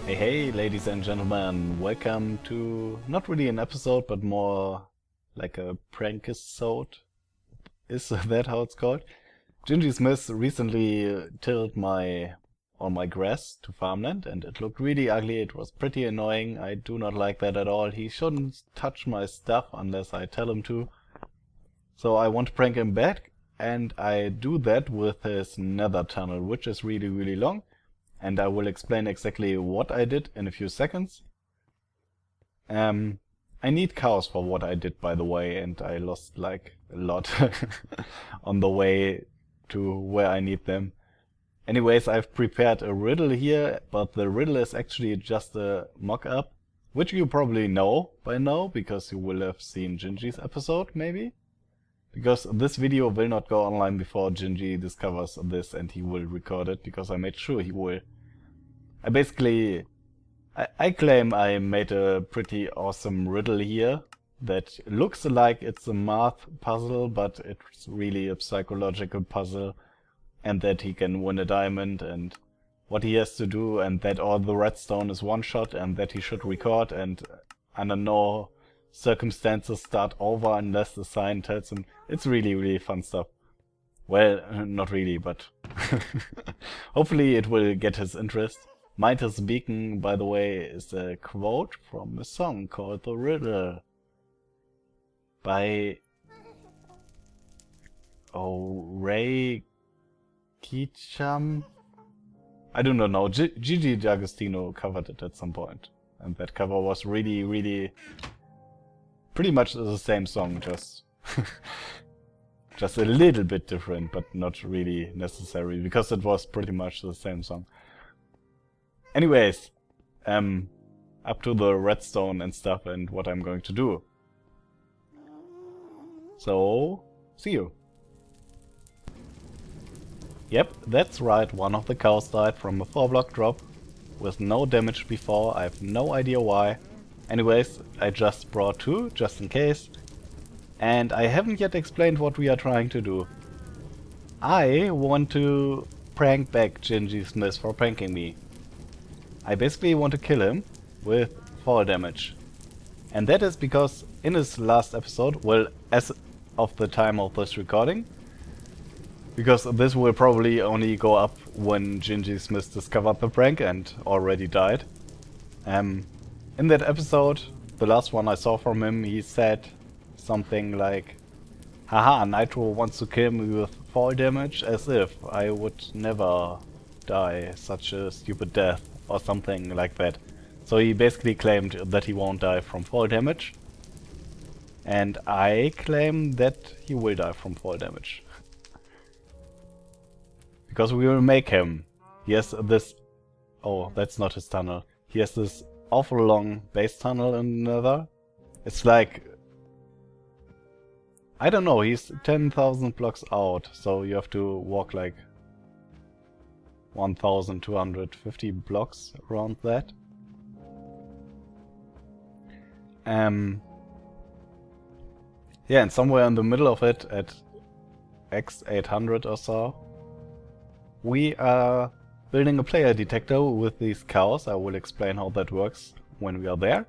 Hey, ladies and gentlemen, welcome to not really an episode, but more like a prank-isode. Is that how it's called? Gingy Smith recently tilled all my grass to farmland, and it looked really ugly. It was pretty annoying. I do not like that at all. He shouldn't touch my stuff unless I tell him to. So I want to prank him back, and I do that with his nether tunnel, which is really, really long. And I will explain exactly what I did in a few seconds. I need cows for what I did, by the way, and I lost like a lot on the way to where I need them. Anyways, I've prepared a riddle here, but the riddle is actually just a mock-up, which you probably know by now, because you will have seen Gingy's episode, maybe? Because this video will not go online before Gingy discovers this and he will record it, because I made sure he will. I claim I made a pretty awesome riddle here that looks like it's a math puzzle, but it's really a psychological puzzle, and that he can win a diamond and what he has to do, and that all the redstone is one shot, and that he should record and under no circumstances start over unless the sign tells him. It's really, really fun stuff. Well, not really, but hopefully it will get his interest. Mighty's Beacon, by the way, is a quote from a song called The Riddle by Ray Keecham. I do not know. Gigi D'Agostino covered it at some point, and that cover was really, really pretty much the same song, just just a little bit different, but not really necessary, because it was pretty much the same song. Anyways, up to the redstone and stuff and what I'm going to do. So, see you. Yep, that's right, one of the cows died from a 4-block drop with no damage before. I have no idea why. Anyways, I just brought 2, just in case. And I haven't yet explained what we are trying to do. I want to prank back Gingy Smith for pranking me. I basically want to kill him with fall damage. And that is because in his last episode, well, as of the time of this recording, because this will probably only go up when Gingy Smith discovered the prank and already died. In that episode, the last one I saw from him, he said something like, "Haha, Nitro wants to kill me with fall damage, as if I would never die such a stupid death," or something like that. So he basically claimed that he won't die from fall damage. And I claim that he will die from fall damage. Because we will make him. He has this... Oh, that's not his tunnel. He has this awful long base tunnel in the nether. It's like... I don't know, he's 10,000 blocks out, so you have to walk like 1,250 blocks around that. Yeah, and somewhere in the middle of it, at X800 or so, we are building a player detector with these cows. I will explain how that works when we are there.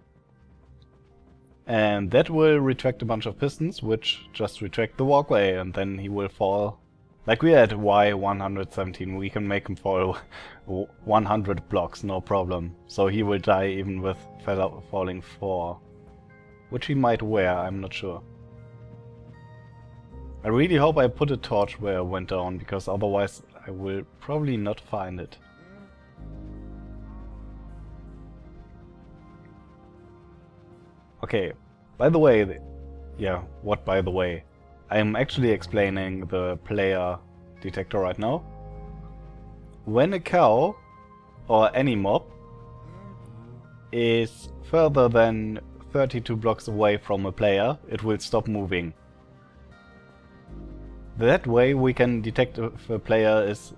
And that will retract a bunch of pistons, which just retract the walkway, and then he will fall. Like we had Y117, we can make him fall 100 blocks, no problem. So he will die even with falling 4. Which he might wear, I'm not sure. I really hope I put a torch where it went down, because otherwise I will probably not find it. Okay, by the way, yeah, what by the way? I'm actually explaining the player detector right now. When a cow, or any mob, is further than 32 blocks away from a player, it will stop moving. That way we can detect if a player is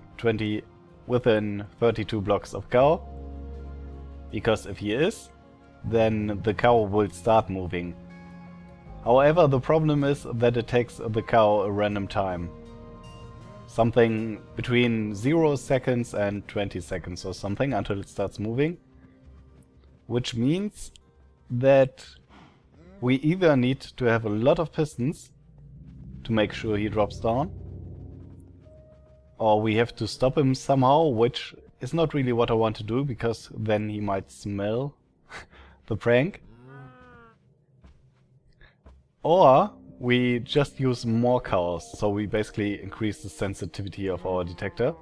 within 32 blocks of cow, because if he is, then the cow will start moving. However, the problem is that it takes the cow a random time. something between 0 seconds and 20 seconds or something until it starts moving. Which means that we either need to have a lot of pistons to make sure he drops down, or we have to stop him somehow, which is not really what I want to do, because then he might smell the prank. Or we just use more cows, so we basically increase the sensitivity of our detector.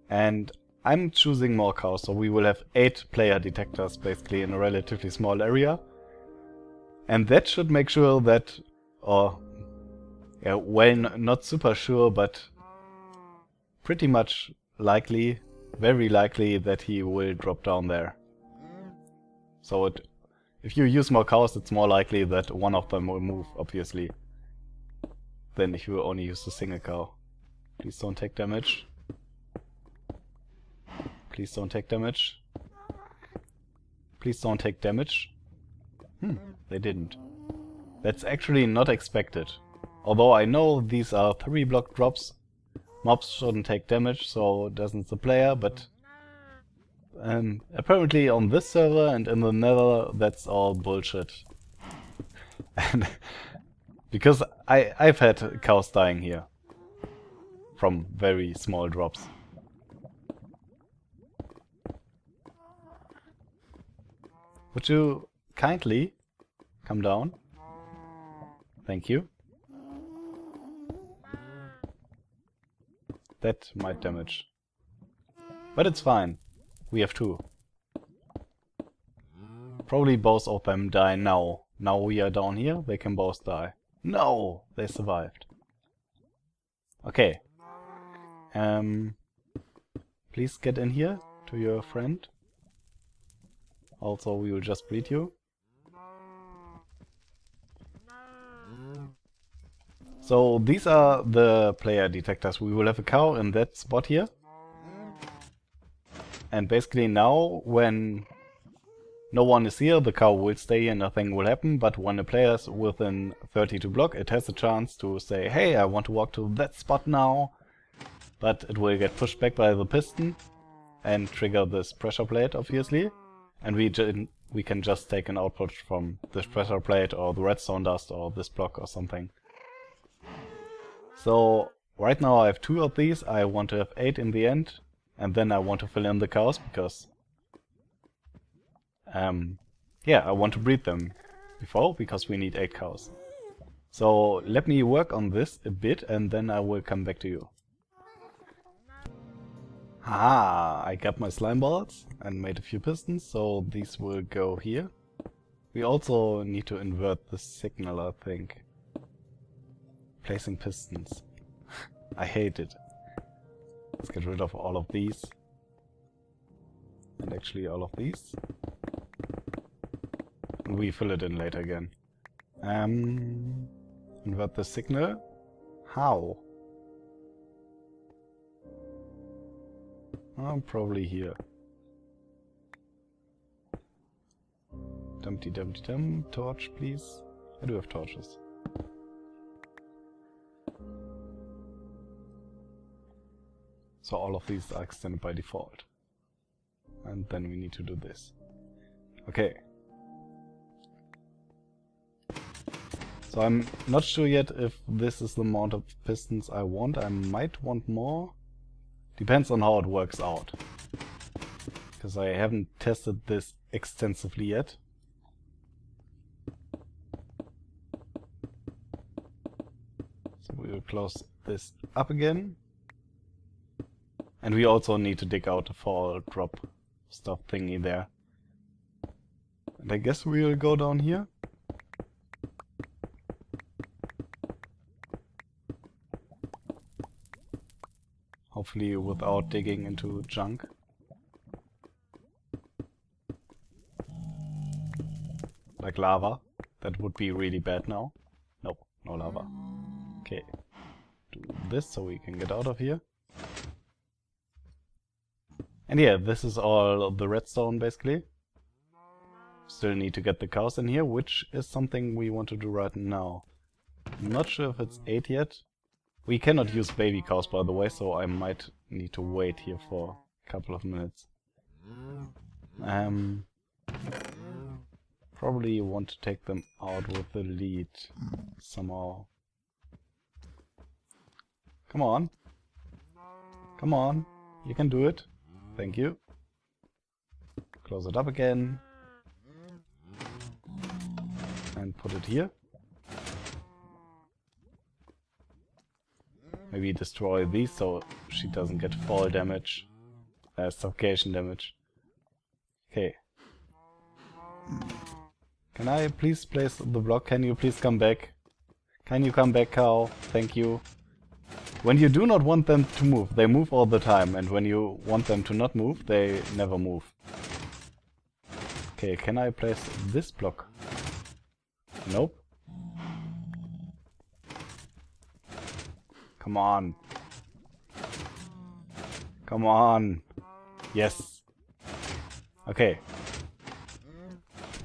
And I'm choosing more cows, so we will have 8 player detectors basically in a relatively small area. And that should make sure that, or yeah, well, not super sure, but pretty much likely, very likely that he will drop down there. So if you use more cows, it's more likely that one of them will move, obviously, than if you only use a single cow. Please don't take damage. Please don't take damage. Please don't take damage. They didn't. That's actually not expected. Although I know these are 3 block drops, mobs shouldn't take damage, so doesn't the player, but apparently on this server and in the Nether, that's all bullshit. And because I've had cows dying here from very small drops. Would you kindly come down? Thank you. That might damage. But it's fine. We have 2. Probably both of them die now. Now we are down here, they can both die. No! They survived. Okay. Please get in here to your friend. Also, we will just breed you. So these are the player detectors. We will have a cow in that spot here. And basically now, when no one is here, the cow will stay and nothing will happen. But when a player is within 32 block, it has a chance to say, hey, I want to walk to that spot now. But it will get pushed back by the piston and trigger this pressure plate, obviously. And we can just take an output from this pressure plate or the redstone dust or this block or something. So right now I have 2 of these. I want to have 8 in the end. And then I want to fill in the cows because yeah, I want to breed them before, because we need 8 cows. So let me work on this a bit and then I will come back to you. Haha, I got my slime balls and made a few pistons, so these will go here. We also need to invert the signal, I think. Placing pistons. I hate it. Let's get rid of all of these. And actually all of these. And we fill it in later again. Invert the signal. How? Probably here. Dumpty dumpty dum. Torch, please. I do have torches. So all of these are extended by default. And then we need to do this. Okay. So I'm not sure yet if this is the amount of pistons I want. I might want more. Depends on how it works out. Because I haven't tested this extensively yet. So we will close this up again. And we also need to dig out the fall drop stuff thingy there. And I guess we will go down here. Hopefully without digging into junk. Like lava. That would be really bad now. Nope, no lava. Okay. Do this so we can get out of here. And yeah, this is all the redstone basically. Still need to get the cows in here, which is something we want to do right now. I'm not sure if it's 8 yet. We cannot use baby cows, by the way, so I might need to wait here for a couple of minutes. Probably want to take them out with the lead somehow. Come on. Come on. You can do it. Thank you. Close it up again. And put it here. Maybe destroy these so she doesn't get fall damage. Suffocation damage. Okay. Can I please place the block? Can you please come back? Can you come back, cow? Thank you. When you do not want them to move, they move all the time. And when you want them to not move, they never move. Okay, can I place this block? Nope. Come on. Come on. Yes. Okay.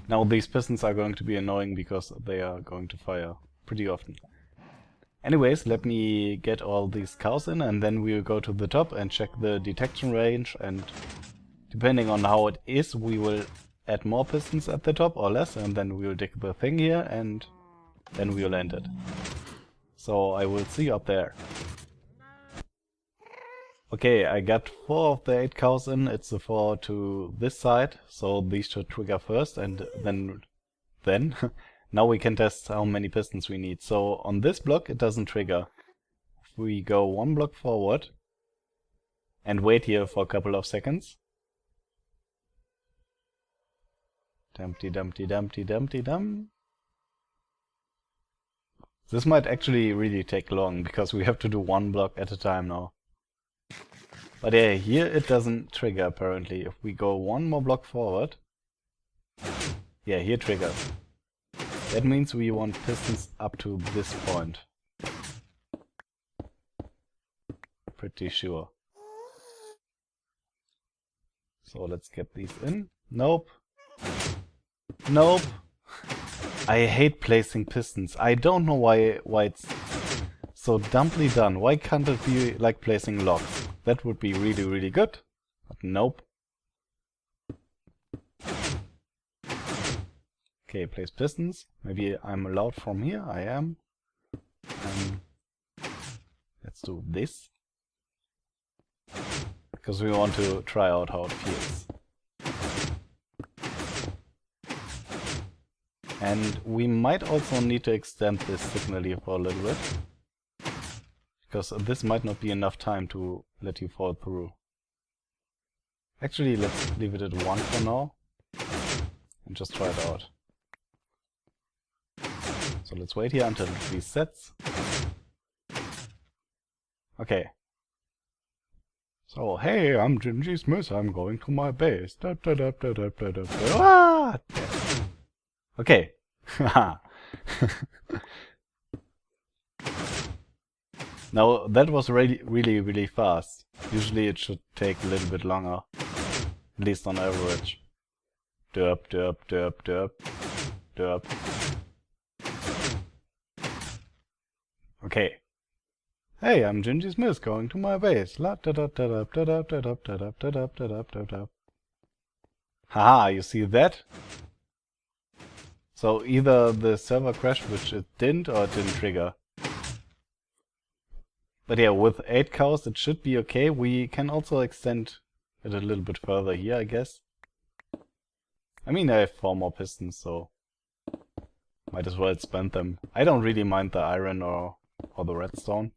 Now these pistons are going to be annoying because they are going to fire pretty often. Anyways, let me get all these cows in and then we'll go to the top and check the detection range, and depending on how it is we will add more pistons at the top or less, and then we'll dig the thing here and then we'll end it. So I will see you up there. Okay, I got 4 of the 8 cows in. It's the 4 to this side, so these should trigger first, and then now we can test how many pistons we need. So on this block it doesn't trigger. If we go 1 block forward and wait here for a couple of seconds. Dumpty dumpty dumpty dumpty dum. This might actually really take long because we have to do 1 block at a time now. But yeah, here it doesn't trigger apparently. If we go 1 more block forward, yeah, here triggers. That means we want pistons up to this point. Pretty sure. So let's get these in. Nope. Nope. I hate placing pistons. I don't know why it's so dumbly done. Why can't it be like placing logs? That would be really, really good. But nope. Okay, place pistons. Maybe I'm allowed from here. I am. Let's do this. Because we want to try out how it feels. And we might also need to extend this signal here for a little bit. Because this might not be enough time to let you fall through. Actually, let's leave it at 1 for now. And just try it out. So let's wait here until it resets. Okay. So, hey, I'm Gingy Smith, I'm going to my base. Ah! Okay. Now, that was really, really fast. Usually it should take a little bit longer. At least on average. Derp, derp, derp, derp. Derp. Okay. Hey, I'm Gingy Smith, going to my base. Haha, you see that? So either the server crashed, which it didn't, or it didn't trigger. But yeah, with 8 cows it should be okay. We can also extend it a little bit further here, I guess. I mean, I have 4 more pistons, so might as well spend them. I don't really mind the iron or the redstone,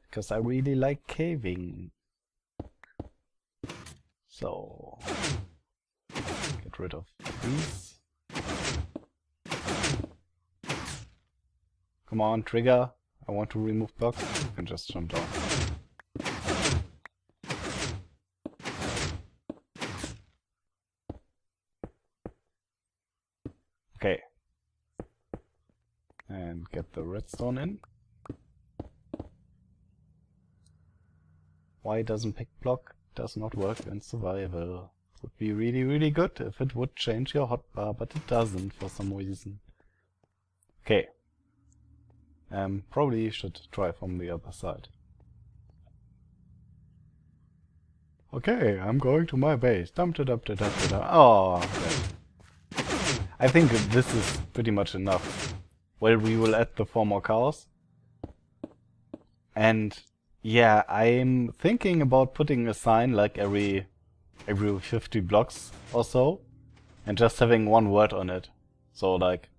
because I really like caving. So, get rid of these. Come on, trigger. I want to remove blocks. You can just jump down. Okay. And get the redstone in. Why doesn't pick block? Does not work in survival. Would be really, really good if it would change your hotbar, but it doesn't for some reason. Okay. Probably should try from the other side. Okay, I'm going to my base. Oh, okay. I think this is pretty much enough. Well, we will add the 4 more cows. And yeah, I'm thinking about putting a sign like every 50 blocks or so, and just having one word on it. So like,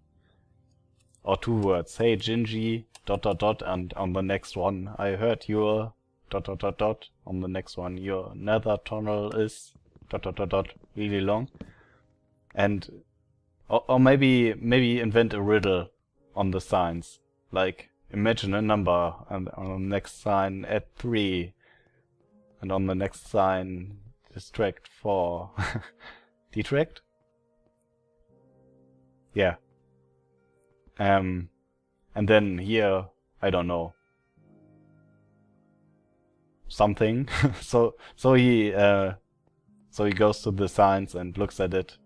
or 2 words. Hey Gingy, ... and on the next one, I heard your ... on the next one, your nether tunnel is ... really long. And or maybe invent a riddle on the signs. Like, imagine a number, and on the next sign add 3, and on the next sign distract 4. Detract? Yeah. And then here, I don't know, something. so he goes to the signs and looks at it,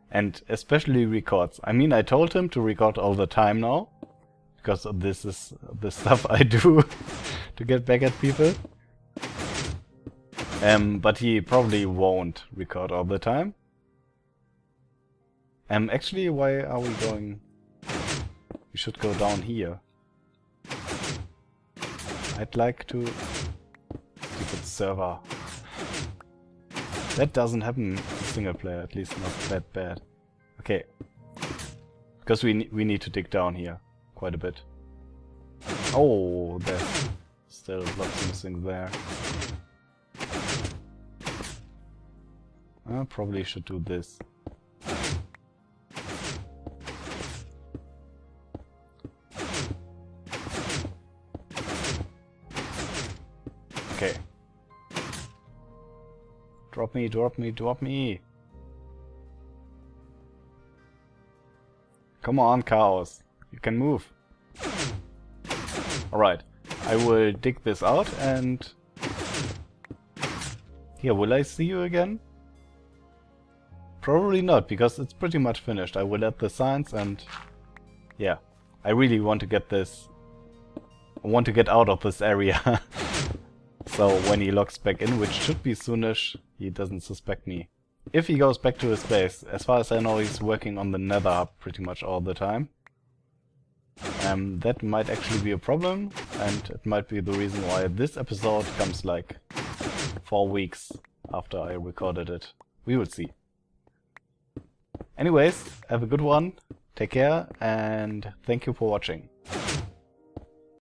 and especially records. I mean, I told him to record all the time now, because this is the stuff I do to get back at people. But he probably won't record all the time. Actually, why are we going? We should go down here. I'd like to... Stupid server. That doesn't happen in single player, at least not that bad. Okay. Because we need to dig down here quite a bit. Oh, there's still lots missing there. I probably should do this. Okay. Drop me, drop me, drop me! Come on, cows. You can move. Alright. I will dig this out and... Here, will I see you again? Probably not, because it's pretty much finished. I will add the signs and... Yeah. I really want to get this... I want to get out of this area. So when he logs back in, which should be soonish, he doesn't suspect me. If he goes back to his base, as far as I know, he's working on the nether hub pretty much all the time. That might actually be a problem, and it might be the reason why this episode comes like 4 weeks after I recorded it. We will see. Anyways, have a good one, take care, and thank you for watching.